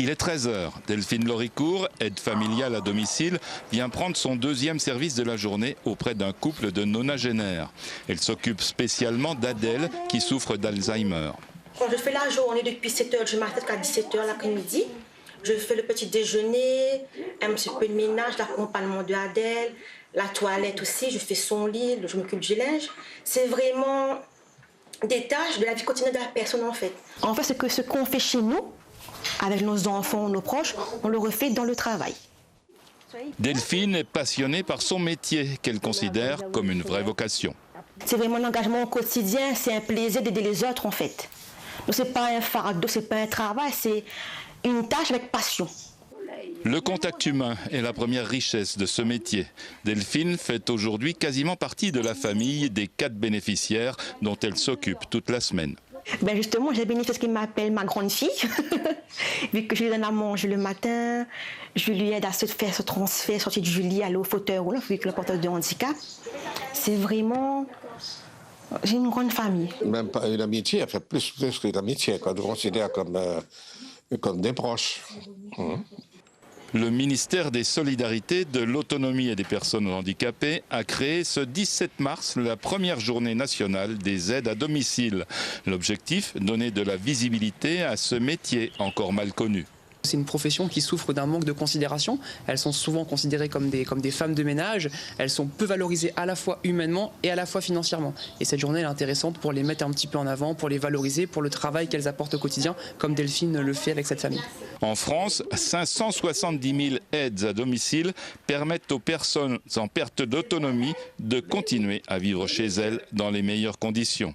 Il est 13 h. Delphine Loricourt, aide familiale à domicile, vient prendre son deuxième service de la journée auprès d'un couple de nonagénaires. Elle s'occupe spécialement d'Adèle qui souffre d'Alzheimer. Quand je fais la journée depuis 7 h du matin jusqu'à 17 h l'après-midi, je fais le petit déjeuner, un petit peu de ménage, l'accompagnement de Adèle, la toilette aussi, je fais son lit, je m'occupe du linge. C'est vraiment des tâches de la vie quotidienne de la personne en fait. En fait, ce qu'on fait chez nous, avec nos enfants, nos proches, on le refait dans le travail. Delphine est passionnée par son métier qu'elle considère comme une vraie vocation. C'est vraiment un engagement au quotidien, c'est un plaisir d'aider les autres en fait. Donc c'est pas un fardeau, c'est pas un travail, c'est une tâche avec passion. Le contact humain est la première richesse de ce métier. Delphine fait aujourd'hui quasiment partie de la famille des 4 bénéficiaires dont elle s'occupe toute la semaine. Ben justement, j'ai bénéficié de ce qu'il m'appelle ma grande fille. Vu que je lui donne à manger le matin, je lui aide à se faire ce transfert, sortir du lit, aller au fauteuil roulant, vu que le porteur de handicap. C'est vraiment... J'ai une grande famille. Même pas une amitié, elle fait plus que une amitié, qu'on considère comme des proches. Le ministère des Solidarités, de l'Autonomie et des Personnes handicapées a créé ce 17 mars la première journée nationale des aides à domicile. L'objectif, donner de la visibilité à ce métier encore mal connu. C'est une profession qui souffre d'un manque de considération. Elles sont souvent considérées comme des femmes de ménage. Elles sont peu valorisées à la fois humainement et à la fois financièrement. Et cette journée elle est intéressante pour les mettre un petit peu en avant, pour les valoriser, pour le travail qu'elles apportent au quotidien, comme Delphine le fait avec cette famille. En France, 570 000 aides à domicile permettent aux personnes en perte d'autonomie de continuer à vivre chez elles dans les meilleures conditions.